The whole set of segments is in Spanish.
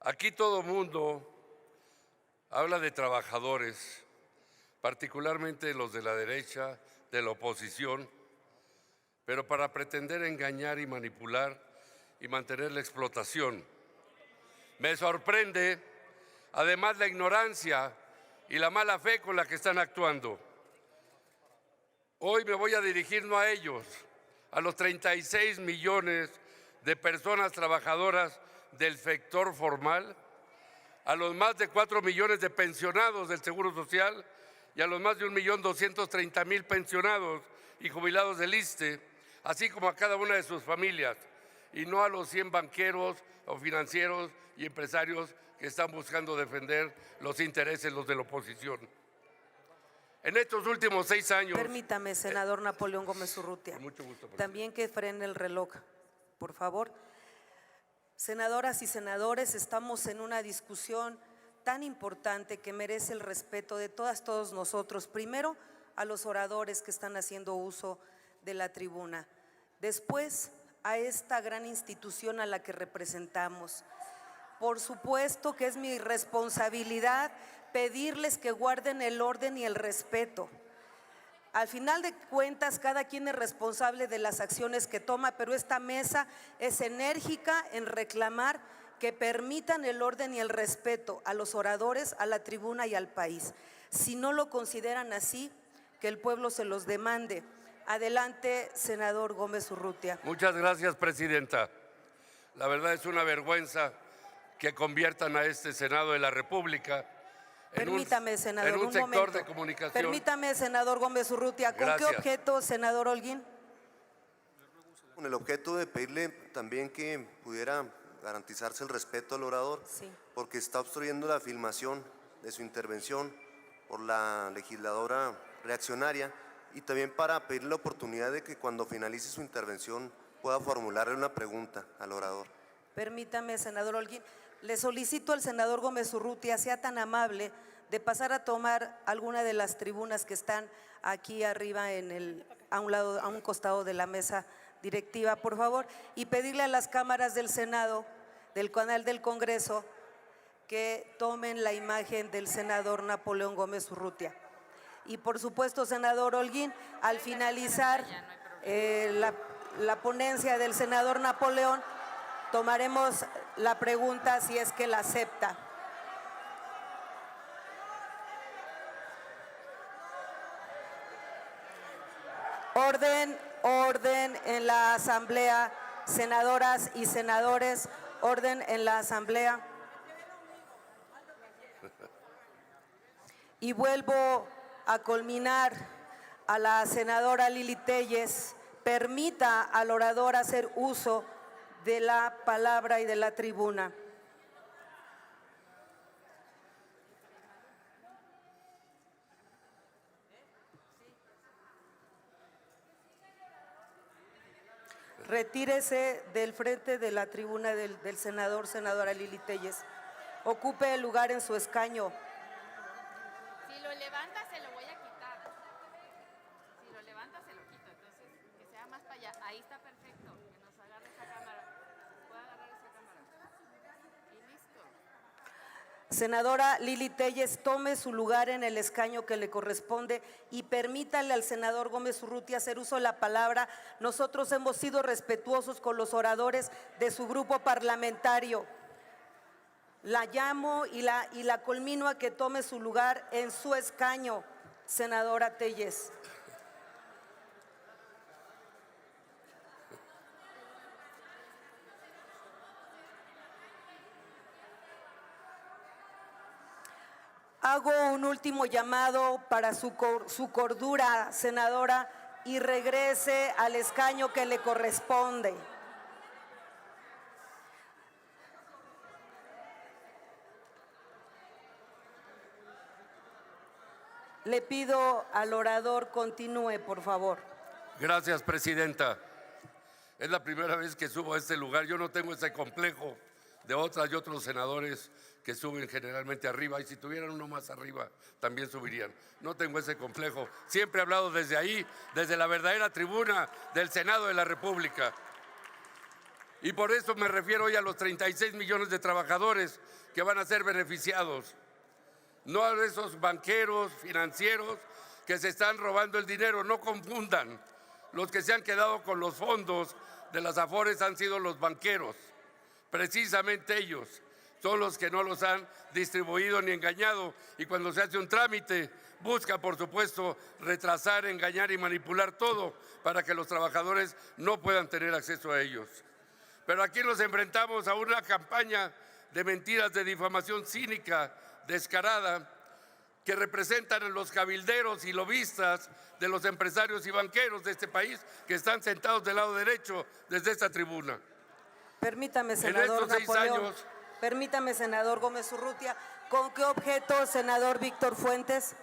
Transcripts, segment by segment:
Aquí todo mundo habla de trabajadores, particularmente los de la derecha, de la oposición, pero para pretender engañar y manipular y mantener la explotación. Me sorprende, además, la ignorancia y la mala fe con la que están actuando. Hoy me voy a dirigir no a ellos, a los 36 millones de personas trabajadoras del sector formal, a los más de 4 millones de pensionados del Seguro Social y a los más de 1.230.000 pensionados y jubilados del ISSSTE, así como a cada una de sus familias, y no a los 100 banqueros o financieros y empresarios que están buscando defender los intereses de la oposición. En estos últimos 6 años… Permítame, senador Napoleón Gómez Urrutia. Con mucho gusto, también que frene el reloj, por favor. Senadoras y senadores, estamos en una discusión tan importante que merece el respeto de todos nosotros. Primero, a los oradores que están haciendo uso de la tribuna. Después, a esta gran institución a la que representamos. Por supuesto que es mi responsabilidad pedirles que guarden el orden y el respeto. Al final de cuentas, cada quien es responsable de las acciones que toma, pero esta mesa es enérgica en reclamar que permitan el orden y el respeto a los oradores, a la tribuna y al país. Si no lo consideran así, que el pueblo se los demande. Adelante, senador Gómez Urrutia. Muchas gracias, presidenta. La verdad es una vergüenza que conviertan a este Senado de la República Permítame, senador, en un sector momento. de comunicación. Permítame, senador Gómez Urrutia. ¿Con Gracias. qué objeto, senador Holguín? Con el objeto de pedirle también que pudiera garantizarse el respeto al orador, Sí. porque está obstruyendo la filmación de su intervención por la legisladora reaccionaria, y también para pedir la oportunidad de que cuando finalice su intervención pueda formularle una pregunta al orador. Permítame, senador Holguín. Le solicito al senador Gómez Urrutia sea tan amable de pasar a tomar alguna de las tribunas que están aquí arriba a un costado de la mesa directiva, por favor, y pedirle a las cámaras del Senado, del canal del Congreso, que tomen la imagen del senador Napoleón Gómez Urrutia. Y por supuesto, senador Holguín, al finalizar la ponencia del senador Napoleón, tomaremos la pregunta si es que la acepta. Orden en la asamblea, senadoras y senadores, orden en la asamblea. Y vuelvo a culminar a la senadora Lili Téllez. Permita al orador hacer uso de la palabra y de la tribuna. Retírese del frente de la tribuna del senadora Lili Téllez. Ocupe el lugar en su escaño. Si lo levanta, se lo voy a quitar. Si lo levanta, se lo quito. Entonces, que sea más para allá. Ahí está perfecto. Que nos agarre esa cámara. Puede agarrar esa cámara. Y listo. Senadora Lili Téllez, tome su lugar en el escaño que le corresponde y permítale al senador Gómez Urrutia hacer uso de la palabra. Nosotros hemos sido respetuosos con los oradores de su grupo parlamentario. La llamo y la culmino a que tome su lugar en su escaño, senadora Téllez. Hago un último llamado para su cordura, senadora, y regrese al escaño que le corresponde. Le pido al orador continúe, por favor. Gracias, presidenta. Es la primera vez que subo a este lugar. Yo no tengo ese complejo de otras y otros senadores que suben generalmente arriba, y si tuvieran uno más arriba también subirían. No tengo ese complejo. Siempre he hablado desde ahí, desde la verdadera tribuna del Senado de la República. Y por eso me refiero hoy a los 36 millones de trabajadores que van a ser beneficiados. No a esos banqueros, financieros que se están robando el dinero. No confundan. Los que se han quedado con los fondos de las Afores han sido los banqueros. Precisamente ellos son los que no los han distribuido ni engañado. Y cuando se hace un trámite, busca, por supuesto, retrasar, engañar y manipular todo para que los trabajadores no puedan tener acceso a ellos. Pero aquí nos enfrentamos a una campaña de mentiras, de difamación cínica, descarada, que representan a los cabilderos y lobistas de los empresarios y banqueros de este país que están sentados del lado derecho desde esta tribuna. Permítame, senador estos 6 Napoleón. años, Permítame, senador Gómez Urrutia. ¿Con qué objeto, senador Víctor Fuentes?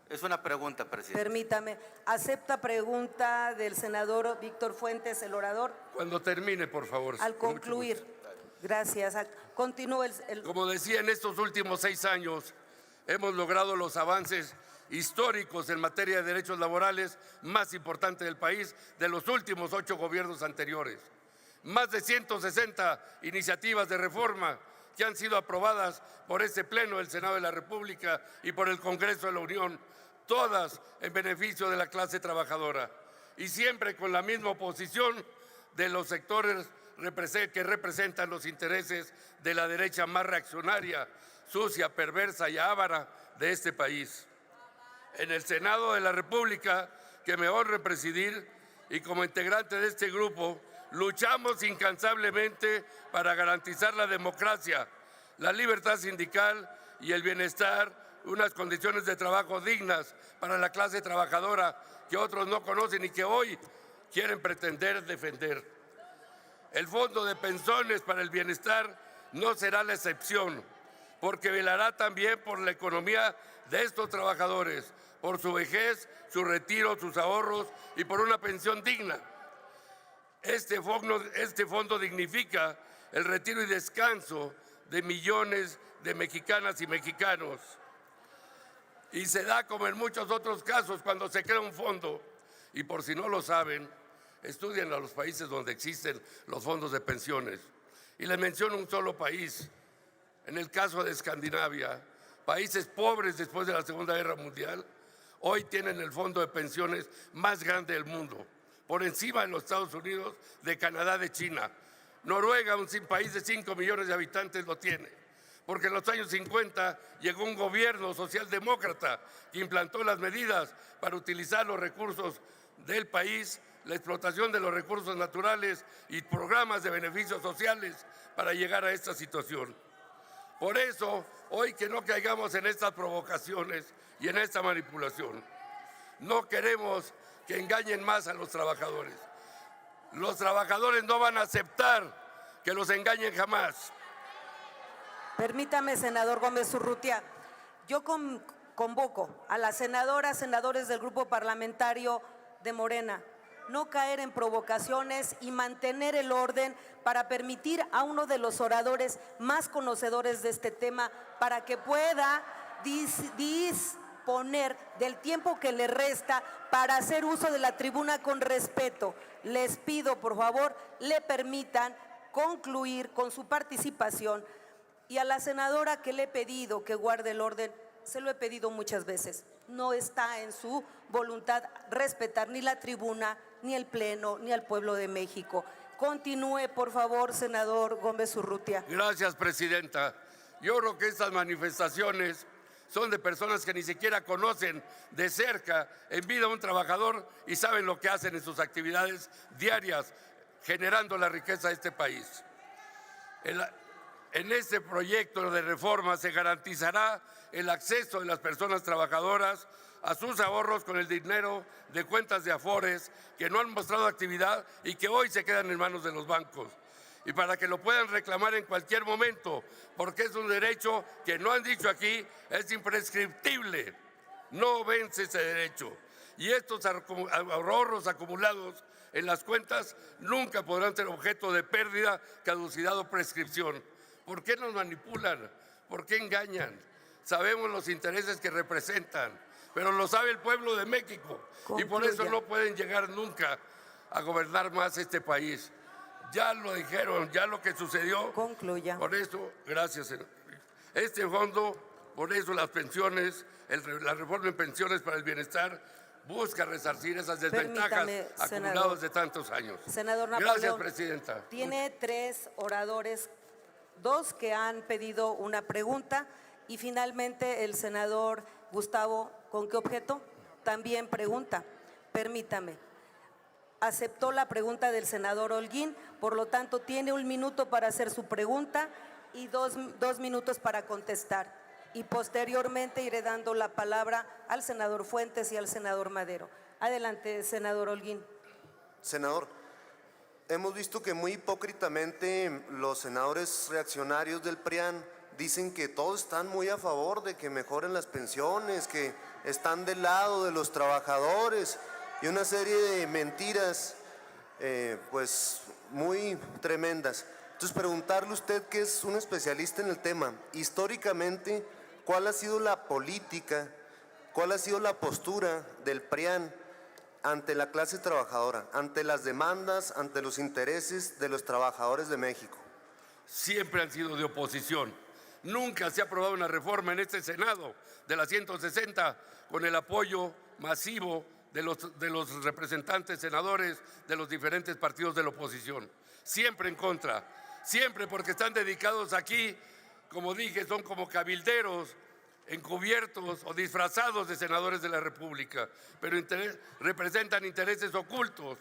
Es una pregunta, presidente. Permítame. ¿Acepta pregunta del senador Víctor Fuentes, el orador? cuando termine, por favor. Al con mucho concluir. gusto. Gracias. Continúe el... Como decía, en estos últimos 6 años hemos logrado los avances históricos en materia de derechos laborales más importantes del país de los últimos 8 gobiernos anteriores. Más de 160 iniciativas de reforma que han sido aprobadas por este Pleno del Senado de la República y por el Congreso de la Unión, todas en beneficio de la clase trabajadora y siempre con la misma oposición de los sectores que representan los intereses de la derecha más reaccionaria, sucia, perversa y avara de este país. En el Senado de la República, que me honra presidir, y como integrante de este grupo, luchamos incansablemente para garantizar la democracia, la libertad sindical y el bienestar, unas condiciones de trabajo dignas para la clase trabajadora que otros no conocen y que hoy quieren pretender defender. El Fondo de Pensiones para el Bienestar no será la excepción, porque velará también por la economía de estos trabajadores, por su vejez, su retiro, sus ahorros y por una pensión digna. Este fondo dignifica el retiro y descanso de millones de mexicanas y mexicanos. Y se da como en muchos otros casos cuando se crea un fondo. Y por si no lo saben, estudien a los países donde existen los fondos de pensiones. Y les menciono un solo país. En el caso de Escandinavia, países pobres después de la Segunda Guerra Mundial, hoy tienen el fondo de pensiones más grande del mundo, por encima de los Estados Unidos, de Canadá, de China. Noruega, un país de 5 millones de habitantes, lo tiene, porque en los años 50 llegó un gobierno socialdemócrata que implantó las medidas para utilizar los recursos del país, la explotación de los recursos naturales y programas de beneficios sociales para llegar a esta situación. Por eso, hoy que no caigamos en estas provocaciones y en esta manipulación, no queremos que engañen más a los trabajadores. Los trabajadores no van a aceptar que los engañen jamás. Permítame, senador Gómez Urrutia. Yo convoco a las senadoras, senadores del grupo parlamentario de Morena, no caer en provocaciones y mantener el orden para permitir a uno de los oradores más conocedores de este tema para que pueda disponer del tiempo que le resta para hacer uso de la tribuna con respeto. Les pido, por favor, le permitan concluir con su participación. Y a la senadora que le he pedido que guarde el orden, se lo he pedido muchas veces. No está en su voluntad respetar ni la tribuna, ni el Pleno, ni al pueblo de México. Continúe, por favor, senador Gómez Urrutia. Gracias, presidenta. Yo creo que estas manifestaciones son de personas que ni siquiera conocen de cerca en vida a un trabajador y saben lo que hacen en sus actividades diarias, generando la riqueza de este país. En este proyecto de reforma se garantizará el acceso de las personas trabajadoras a sus ahorros con el dinero de cuentas de Afores que no han mostrado actividad y que hoy se quedan en manos de los bancos. Y para que lo puedan reclamar en cualquier momento, porque es un derecho que no han dicho aquí, es imprescriptible. No vence ese derecho. Y estos ahorros acumulados en las cuentas nunca podrán ser objeto de pérdida, caducidad o prescripción. ¿Por qué nos manipulan? ¿Por qué engañan? Sabemos los intereses que representan, pero lo sabe el pueblo de México. Y por eso no pueden llegar nunca a gobernar más este país. Ya lo dijeron, ya lo que sucedió. Concluya. Por eso, gracias, senador. Este fondo, por eso las pensiones, la reforma en pensiones para el bienestar, busca resarcir esas desventajas Permítame, acumuladas senador. de tantos años. Senador Gracias, Napoleón, presidenta. tiene 3 oradores, 2 que han pedido una pregunta y finalmente el senador Gustavo, ¿con qué objeto? También pregunta. Permítame. Aceptó la pregunta del senador Holguín, por lo tanto tiene 1 minuto para hacer su pregunta y 2 minutos para contestar. Y posteriormente iré dando la palabra al senador Fuentes y al senador Madero. Adelante, senador Holguín. Senador, hemos visto que muy hipócritamente los senadores reaccionarios del PRIAN dicen que todos están muy a favor de que mejoren las pensiones, que están del lado de los trabajadores y una serie de mentiras pues muy tremendas. Entonces preguntarle a usted, que es un especialista en el tema, históricamente, ¿cuál ha sido la política, cuál ha sido la postura del PRIAN ante la clase trabajadora, ante las demandas, ante los intereses de los trabajadores de México? Siempre han sido de oposición. Nunca se ha aprobado una reforma en este Senado de la 160 con el apoyo masivo de los representantes senadores de los diferentes partidos de la oposición. Siempre en contra, siempre, porque están dedicados aquí, como dije, son como cabilderos encubiertos o disfrazados de senadores de la República, pero representan intereses ocultos,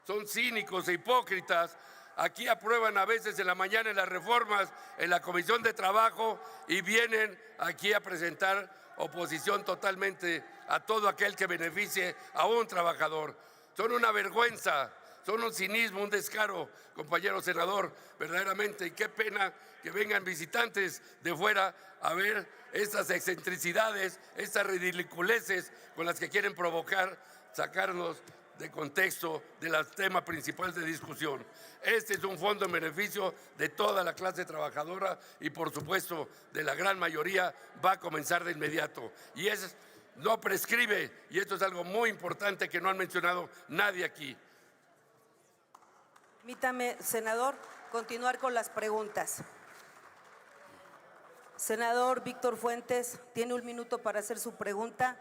son cínicos e hipócritas. Aquí aprueban a veces en la mañana las reformas en la Comisión de Trabajo y vienen aquí a presentar oposición totalmente a todo aquel que beneficie a un trabajador. Son una vergüenza, son un cinismo, un descaro, compañero senador, verdaderamente. Y qué pena que vengan visitantes de fuera a ver estas excentricidades, estas ridiculeces con las que quieren provocar, sacarnos de contexto del tema principal de discusión. Este es un fondo en beneficio de toda la clase trabajadora y, por supuesto, de la gran mayoría. Va a comenzar de inmediato y no prescribe, y esto es algo muy importante que no han mencionado nadie aquí. Permítame, senador, continuar con las preguntas. Senador Víctor Fuentes, tiene 1 minuto para hacer su pregunta,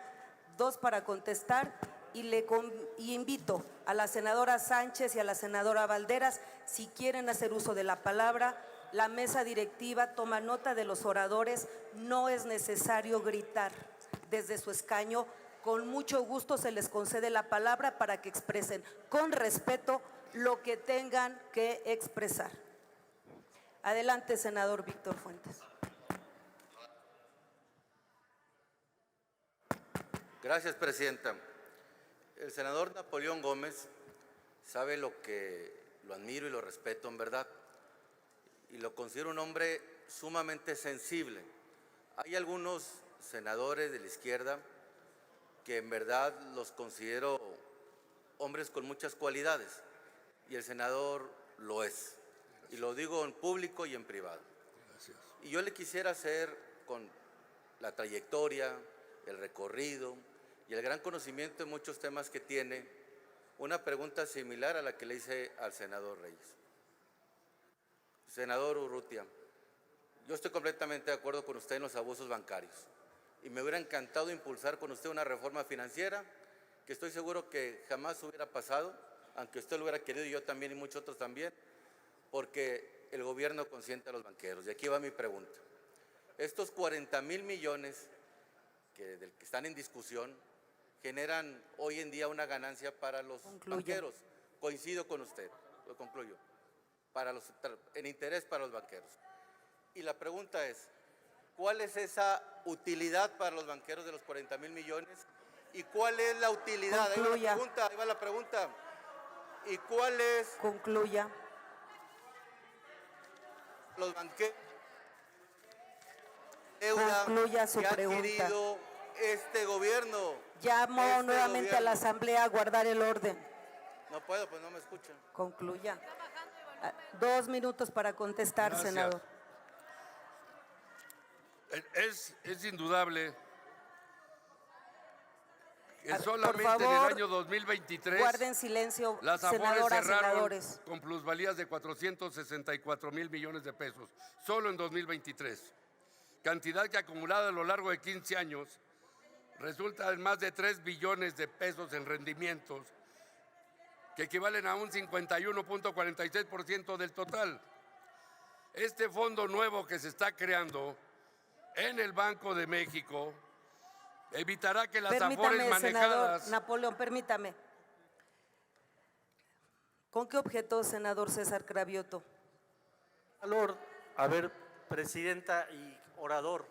2 para contestar. Y invito a la senadora Sánchez y a la senadora Valderas, si quieren hacer uso de la palabra. La mesa directiva toma nota de los oradores, no es necesario gritar desde su escaño. Con mucho gusto se les concede la palabra para que expresen con respeto lo que tengan que expresar. Adelante, senador Víctor Fuentes. Gracias, presidenta. El senador Napoleón Gómez sabe lo admiro y lo respeto en verdad, y lo considero un hombre sumamente sensible. Hay algunos senadores de la izquierda que en verdad los considero hombres con muchas cualidades, y el senador lo es, y lo digo en público y en privado. Gracias. Y yo le quisiera hacer, con la trayectoria, el recorrido y el gran conocimiento de muchos temas que tiene, una pregunta similar a la que le hice al senador Reyes. Senador Urrutia, yo estoy completamente de acuerdo con usted en los abusos bancarios y me hubiera encantado impulsar con usted una reforma financiera que estoy seguro que jamás hubiera pasado, aunque usted lo hubiera querido y yo también y muchos otros también, porque el gobierno consiente a los banqueros. Y aquí va mi pregunta. Estos 40,000 millones que están en discusión generan hoy en día una ganancia para los banqueros. Coincido con usted, lo concluyo, en interés para los banqueros. Y la pregunta es, ¿cuál es esa utilidad para los banqueros de los 40,000 millones? ¿Y cuál es la utilidad? Concluya. Ahí va la pregunta. ¿Y cuál es? Concluya. Los banqueros. Concluya su que ha pregunta. adquirido este gobierno. Llamo nuevamente a la Asamblea a guardar el orden. No puedo, pues no me escuchan. Concluya. 2 minutos para contestar, Gracias. senador. Es indudable que solamente en el favor, año 2023 guarden silencio, las Afores senadoras, cerraron senadores. con plusvalías de 464,000 millones de pesos, solo en 2023. Cantidad que acumulada a lo largo de 15 años resulta en más de 3 billones de pesos en rendimientos, que equivalen a un 51.46% del total. Este fondo nuevo que se está creando en el Banco de México evitará que las Afores manejadas... Senador Napoleón, permítame. ¿Con qué objeto, senador César Cravioto? A ver, presidenta y orador,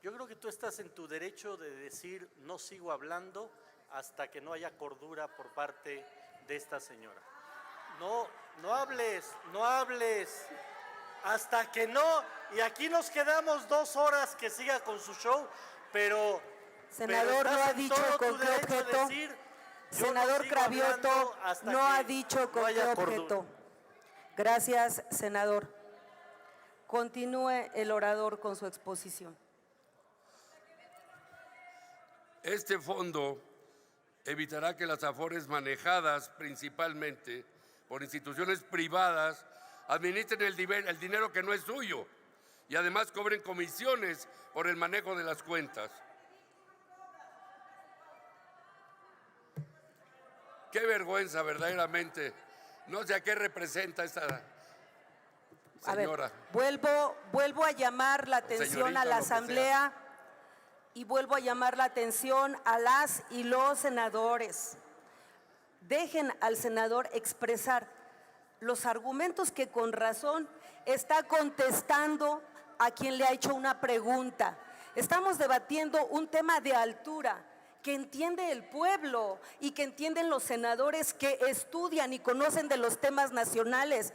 yo creo que tú estás en tu derecho de decir no sigo hablando hasta que no haya cordura por parte de esta señora. No hables, hasta que no, y aquí nos quedamos 2 horas que siga con su show, pero... Senador, no ha dicho con qué objeto. Senador Cravioto, no ha dicho con qué objeto. Gracias, senador. Continúe el orador con su exposición. Este fondo evitará que las Afores manejadas principalmente por instituciones privadas administren el dinero que no es suyo y además cobren comisiones por el manejo de las cuentas. Qué vergüenza, verdaderamente. No sé a qué representa esta señora. A ver, vuelvo a llamar la atención a la Asamblea y vuelvo a llamar la atención a las y los senadores. Dejen al senador expresar los argumentos que con razón está contestando a quien le ha hecho una pregunta. Estamos debatiendo un tema de altura que entiende el pueblo y que entienden los senadores que estudian y conocen de los temas nacionales.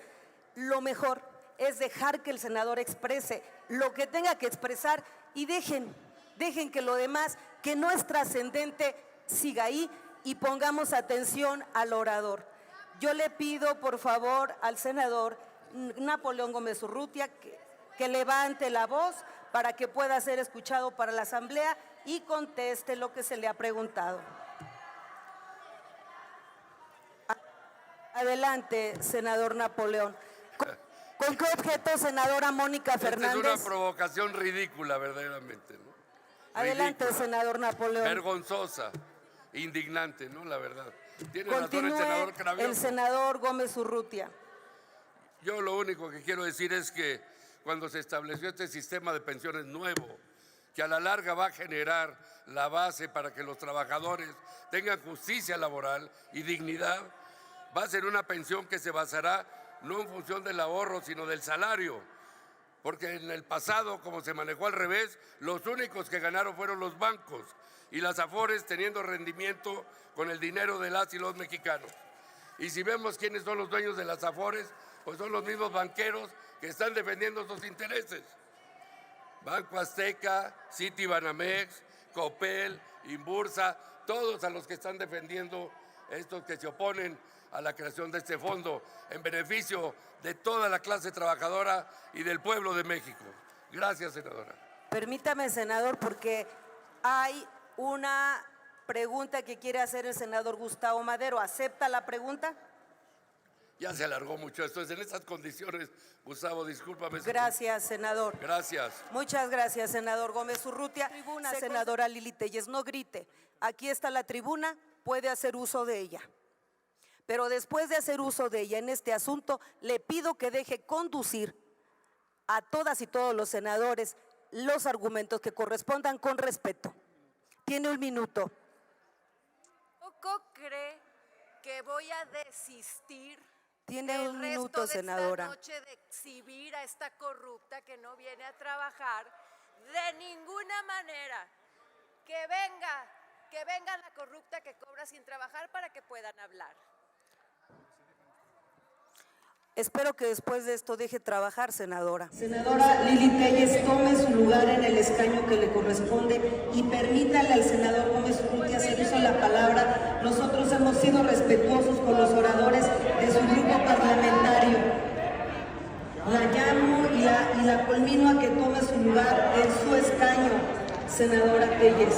Lo mejor es dejar que el senador exprese lo que tenga que expresar y dejen que lo demás, que no es trascendente, siga ahí y pongamos atención al orador. Yo le pido, por favor, al senador Napoleón Gómez Urrutia que levante la voz para que pueda ser escuchado para la Asamblea y conteste lo que se le ha preguntado. Adelante, senador Napoleón. ¿Con qué objeto, senadora Mónica Fernández? Esta es una provocación ridícula, verdaderamente, ¿no? Adelante, Ridícula, senador Napoleón. vergonzosa, indignante, ¿no? La verdad. Tiene razón el Continúe senador Cravioto. el senador Gómez Urrutia. Yo lo único que quiero decir es que cuando se estableció este sistema de pensiones nuevo, que a la larga va a generar la base para que los trabajadores tengan justicia laboral y dignidad, va a ser una pensión que se basará no en función del ahorro, sino del salario. Porque en el pasado, como se manejó al revés, los únicos que ganaron fueron los bancos y las Afores teniendo rendimiento con el dinero de las y los mexicanos. Y si vemos quiénes son los dueños de las Afores, pues son los mismos banqueros que están defendiendo sus intereses. Banco Azteca, Citibanamex, Copel, Inbursa, todos a los que están defendiendo estos que se oponen a la creación de este fondo en beneficio de toda la clase trabajadora y del pueblo de México. Gracias, senadora. Permítame, senador, porque hay una pregunta que quiere hacer el senador Gustavo Madero. ¿Acepta la pregunta? Ya se alargó mucho esto. En estas condiciones, Gustavo, discúlpame. Gracias, senador. Gracias. Muchas gracias, senador Gómez Urrutia. Tribuna, senadora Lili Telles, no grite. Aquí está la tribuna, puede hacer uso de ella. Pero después de hacer uso de ella en este asunto, le pido que deje conducir a todas y todos los senadores los argumentos que correspondan con respeto. Tiene 1 minuto. ¿Poco cree que voy a desistir? Tiene 1 minuto, senadora. Esta noche de exhibir a esta corrupta que no viene a trabajar de ninguna manera. Que venga la corrupta que cobra sin trabajar para que puedan hablar. Espero que después de esto deje trabajar, senadora. Senadora Lili Telles, tome su lugar en el escaño que le corresponde y permítale al senador Gómez Urrutia hacer uso de la palabra. Nosotros hemos sido respetuosos con los oradores de su grupo parlamentario. La llamo y la culmino a que tome su lugar en su escaño, senadora Telles.